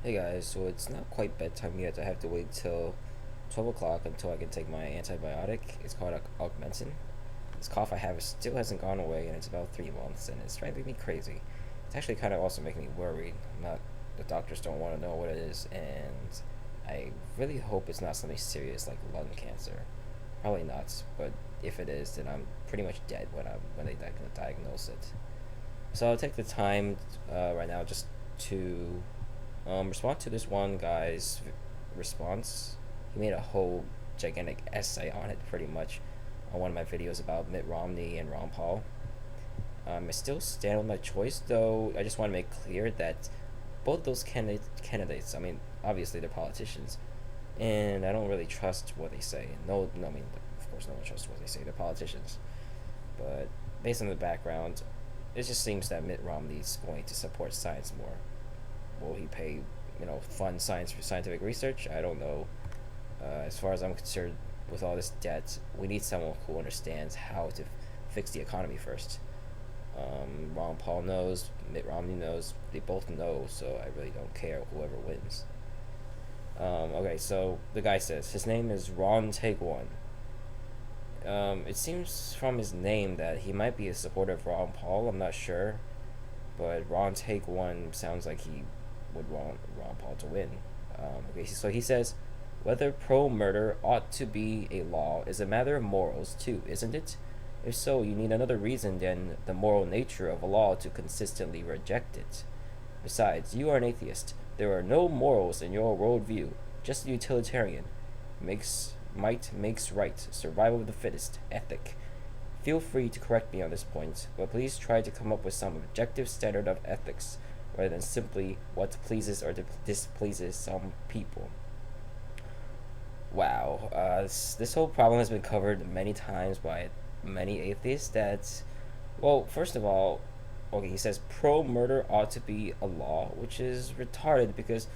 Hey guys, so it's not quite bedtime yet. I have to wait till 12 o'clock until I can take my antibiotic. It's called Augmentin. This cough I have still hasn't gone away, and it's about 3 months, and it's driving me crazy. It's actually kind of also making me worried. Not the doctors don't want to know what it is, and I really hope it's not something serious like lung cancer. Probably not, but if it is, then I'm pretty much dead when they diagnose it. So I'll take the time right now just to respond to this one guy's response. He made a whole gigantic essay on it, pretty much, on one of my videos about Mitt Romney and Ron Paul. I still stand with my choice, though. I just want to make clear that both those candidates, I mean, obviously they're politicians, and I don't really trust what they say. No, I mean, of course, no one trusts what they say. They're politicians, but based on the background, it just seems that Mitt Romney's going to support science more. Will he pay, fund science for scientific research? I don't know. As far as I'm concerned, with all this debt, we need someone who understands how to fix the economy first. Ron Paul knows, Mitt Romney knows, they both know, so I really don't care whoever wins. Okay, so the guy says his name is Ron Take One. It seems from his name that he might be a supporter of Ron Paul. I'm not sure, but Ron Take One sounds like he would want Ron Paul to win. Okay, so he says, whether pro-murder ought to be a law is a matter of morals too, isn't it? If so, you need another reason than the moral nature of a law to consistently reject it. Besides, you are an atheist. There are no morals in your worldview, just a utilitarian. Might makes right, survival of the fittest, ethic. Feel free to correct me on this point, but please try to come up with some objective standard of ethics, rather than simply what pleases or displeases some people. Wow, this whole problem has been covered many times by many atheists that, well, first of all, okay, he says pro-murder ought to be a law, which is retarded because,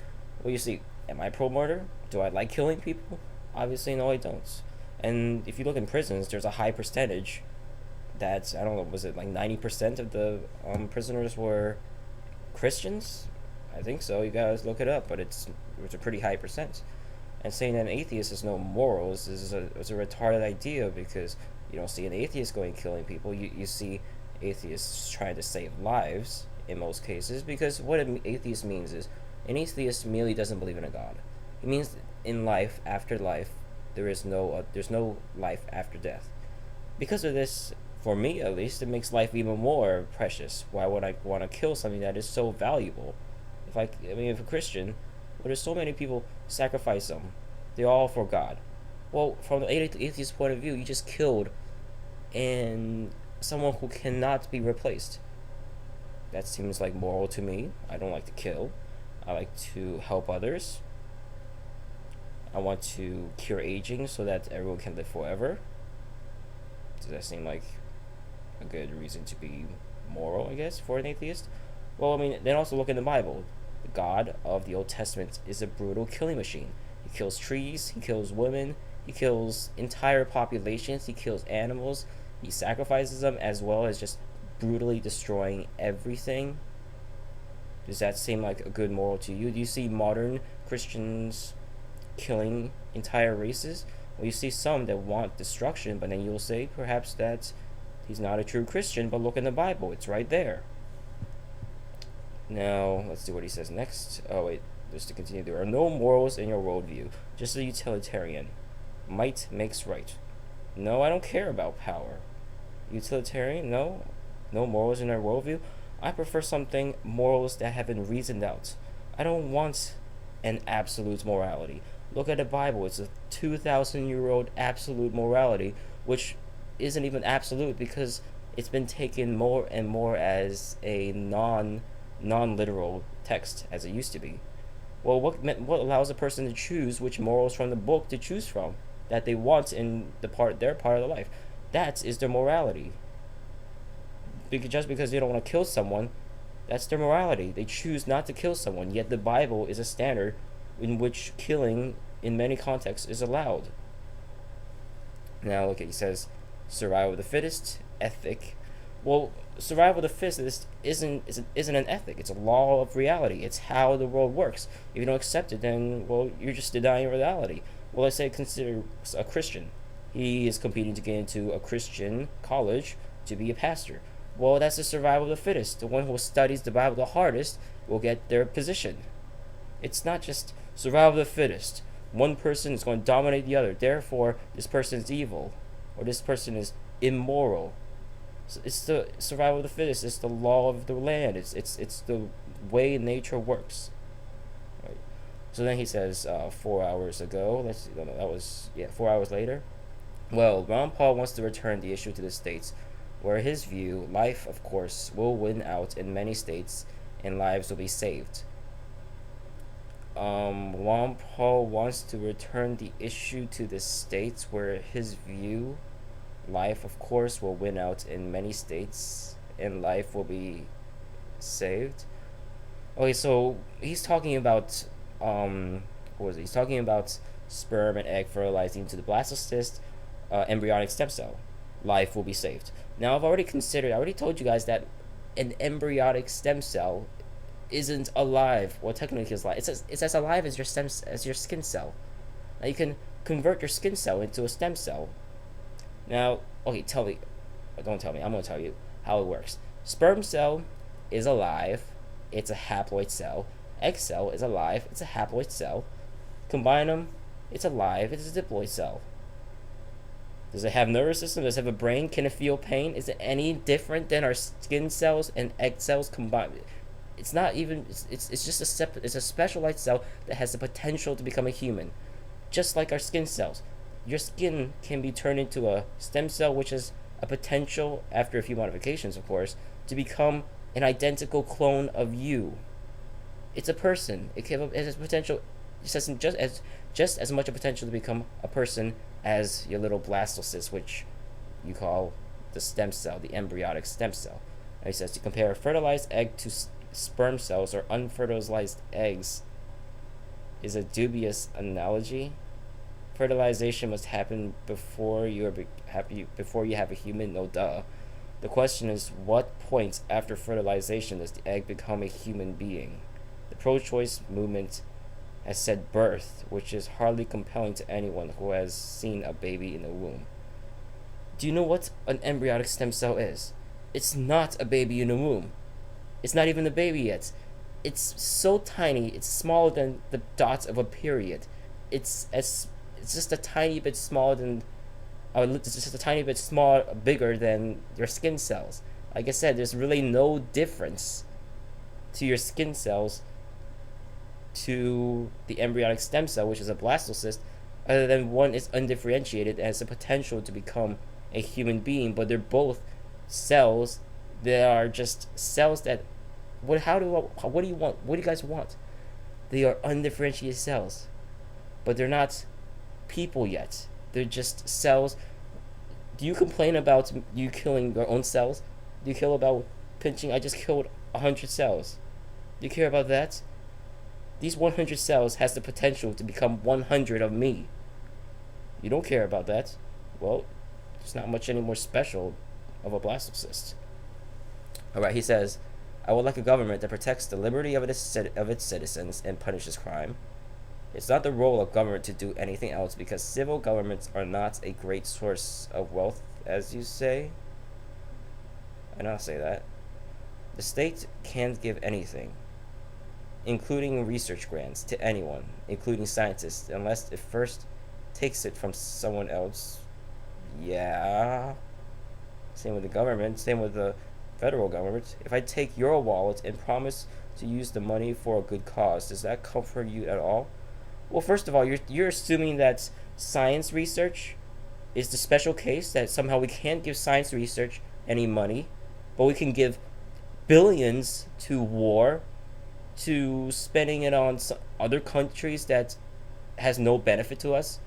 well, you see, am I pro-murder? Do I like killing people? Obviously, no, I don't. And if you look in prisons, there's a high percentage that, I don't know, was it like 90% of the prisoners were Christians? I think so. You guys look it up, but it's a pretty high percent. And saying that an atheist has no morals is a retarded idea because you don't see an atheist going killing people. You see atheists trying to save lives in most cases because what an atheist means is an atheist merely doesn't believe in a god. It means in life after life there's no life after death. Because of this, for me at least, it makes life even more precious. Why would I want to kill something that is so valuable? If a Christian, well, there's so many people sacrifice them. They're all for God. Well, from the atheist point of view, you just killed and someone who cannot be replaced. That seems like moral to me. I don't like to kill. I like to help others. I want to cure aging so that everyone can live forever. Does that seem like a good reason to be moral, I guess, for an atheist? Well, then also look in the Bible. The God of the Old Testament is a brutal killing machine. He kills trees, he kills women, he kills entire populations, he kills animals, he sacrifices them as well as just brutally destroying everything. Does that seem like a good moral to you? Do you see modern Christians killing entire races? Well, you see some that want destruction, but then you'll say perhaps that he's not a true Christian, but look in the Bible, it's right there. Now, let's see what he says next. Oh, wait, just to continue. There are no morals in your worldview, just a utilitarian. Might makes right. No, I don't care about power. Utilitarian? No. No morals in our worldview. I prefer something, morals that have been reasoned out. I don't want an absolute morality. Look at the Bible. It's a 2,000-year-old absolute morality, which isn't even absolute because it's been taken more and more as a non-literal text as it used to be. Well, what allows a person to choose which morals from the book to choose from that they want in their part of the life? That is their morality. Just because they don't want to kill someone, that's their morality. They choose not to kill someone, yet the Bible is a standard in which killing in many contexts is allowed. Now look, he says survival of the fittest, ethic. Well, survival of the fittest isn't an ethic. It's a law of reality. It's how the world works. If you don't accept it, then, well, you're just denying reality. Well, let's say consider a Christian. He is competing to get into a Christian college to be a pastor. Well, that's the survival of the fittest. The one who studies the Bible the hardest will get their position. It's not just survival of the fittest. One person is going to dominate the other. Therefore, this person is evil, or this person is immoral. So it's the survival of the fittest. It's the law of the land. It's the way nature works. Right. So then he says, 4 hours ago. Let's see. No, that was 4 hours later. Well, Ron Paul wants to return the issue to the states, where his view, life, of course, will win out in many states, and lives will be saved. Ron Paul wants to return the issue to the states, where his view, life, of course, will win out in many states, and life will be saved. Okay, so he's talking about what was it? He's talking about sperm and egg fertilizing to the blastocyst, embryonic stem cell. Life will be saved. Now, I already told you guys that an embryonic stem cell isn't alive. Well, technically it's alive. It's as alive as your skin cell. Now, you can convert your skin cell into a stem cell. Now, okay, tell me. Don't tell me. I'm going to tell you how it works. Sperm cell is alive. It's a haploid cell. Egg cell is alive. It's a haploid cell. Combine them. It's alive. It's a diploid cell. Does it have nervous system? Does it have a brain? Can it feel pain? Is it any different than our skin cells and egg cells combined? It's not even. It's just it's a specialized cell that has the potential to become a human, just like our skin cells. Your skin can be turned into a stem cell, which is a potential, after a few modifications, of course, to become an identical clone of you. It's a person. It has potential, just as much a potential to become a person as your little blastocyst, which you call the stem cell, the embryonic stem cell. And he says to compare a fertilized egg to sperm cells or unfertilized eggs is a dubious analogy. Fertilization must happen before you have a human. No duh. The question is, what point after fertilization does the egg become a human being? The pro-choice movement has said birth, which is hardly compelling to anyone who has seen a baby in the womb. Do you know what an embryonic stem cell is? It's not a baby in the womb. It's not even a baby yet. It's so tiny, it's smaller than the dots of a period. It's just a tiny bit smaller than, bigger than your skin cells. Like I said, there's really no difference to your skin cells to the embryonic stem cell, which is a blastocyst, other than one is undifferentiated and has the potential to become a human being. But they're both cells. They are just cells that. What do you want? What do you guys want? They are undifferentiated cells, but they're not people yet. They're just cells. Do you complain about you killing your own cells? Do you care about pinching? I just killed 100 cells. Do you care about that? These 100 cells has the potential to become 100 of me. You don't care about that. Well, it's not much any more special of a blastocyst. Alright, he says, I would like a government that protects the liberty of its citizens and punishes crime. It's not the role of government to do anything else because civil governments are not a great source of wealth, as you say. I don't say that. The state can't give anything, including research grants, to anyone, including scientists, unless it first takes it from someone else. Yeah. Same with the government, same with the federal government. If I take your wallet and promise to use the money for a good cause, does that comfort you at all? Well, first of all, you're assuming that science research is the special case, that somehow we can't give science research any money, but we can give billions to war, to spending it on other countries that has no benefit to us,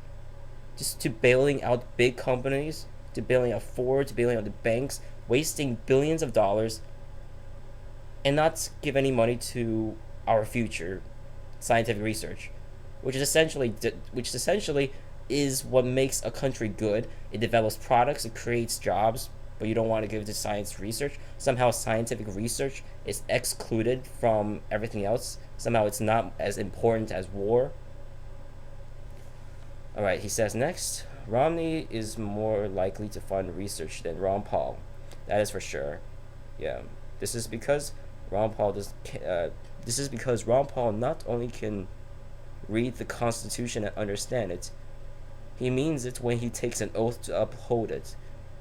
just to bailing out big companies, to bailing out Ford, to bailing out the banks, wasting billions of dollars, and not give any money to our future scientific research, which essentially is what makes a country good. It develops products, it creates jobs, but you don't want to give it to science research. Somehow scientific research is excluded from everything else. Somehow it's not as important as war. Alright, he says next, Romney is more likely to fund research than Ron Paul. That is for sure. Yeah. This is because Ron Paul not only can read the Constitution and understand it, he means it when he takes an oath to uphold it.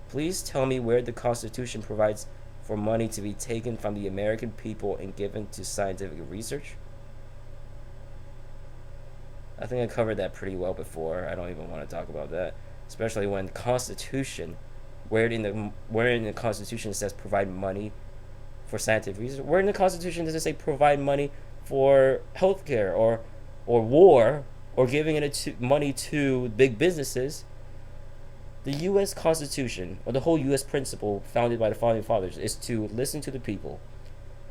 Please tell me where the Constitution provides for money to be taken from the American people and given to scientific research. I think I covered that pretty well before. I don't even want to talk about that, especially when the Constitution, where in the Constitution it says provide money for scientific research. Where in the Constitution does it say provide money for healthcare or war or giving it money to big businesses? The U.S. Constitution, or the whole U.S. principle founded by the Founding Fathers, is to listen to the people,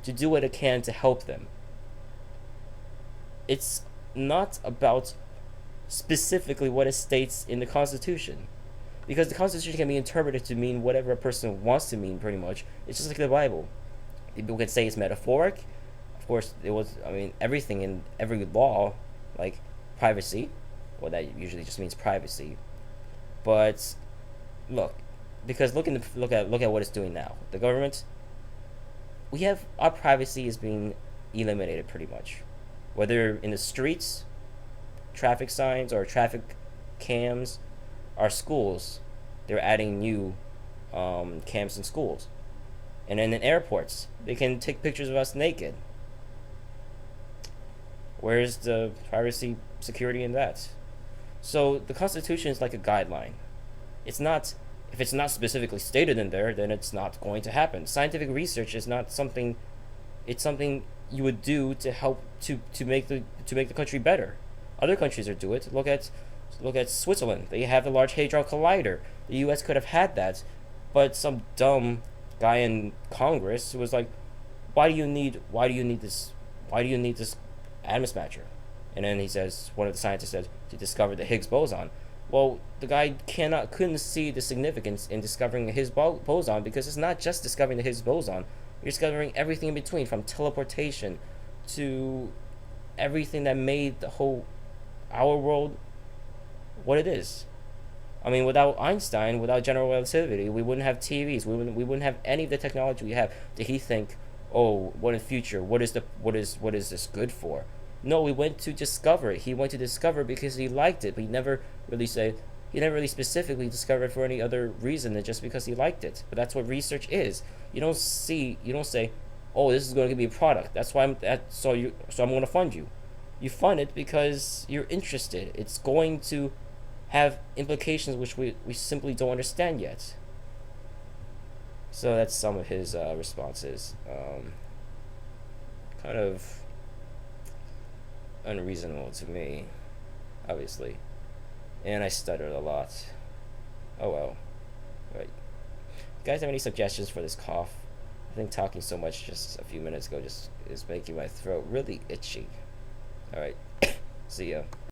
to do what it can to help them. It's not about specifically what it states in the Constitution, because the Constitution can be interpreted to mean whatever a person wants to mean, pretty much. It's just like the Bible. People can say it's metaphoric. Of course, everything in every law, like privacy, well, that usually just means privacy. But look, because look at what it's doing now. The government, our privacy is being eliminated pretty much. Whether in the streets, traffic signs or traffic cams, our schools, they're adding new cams in schools. And then in airports, they can take pictures of us naked. Where's the privacy security in that? So the Constitution is like a guideline. It's not, if it's not specifically stated in there, then it's not going to happen. Scientific research is not something, it's something you would do to help to make the country better. Other countries are do it. Look at Switzerland. They have the Large Hadron Collider. The U.S. could have had that, but some dumb guy in Congress was like, why do you need this atom smasher? And then one of the scientists says, to discover the Higgs boson. Well, the guy couldn't see the significance in discovering the Higgs boson, because it's not just discovering the Higgs boson. You're discovering everything in between, from teleportation to everything that made our world what it is. I mean, without Einstein, without general relativity, we wouldn't have TVs. We wouldn't have any of the technology we have. Did he think, oh, what in the future? What is this good for? No, we went to discover it. He went to discover because he liked it. But he never really specifically discovered it for any other reason than just because he liked it. But that's what research is. You don't say, oh, this is going to give me a product. That's why I'm going to fund you. You fund it because you're interested. It's going to have implications which we simply don't understand yet. So that's some of his responses. Kind of unreasonable to me, obviously. And I stuttered a lot. Oh well. Right. You guys have any suggestions for this cough? I think talking so much just a few minutes ago just is making my throat really itchy. Alright. See ya.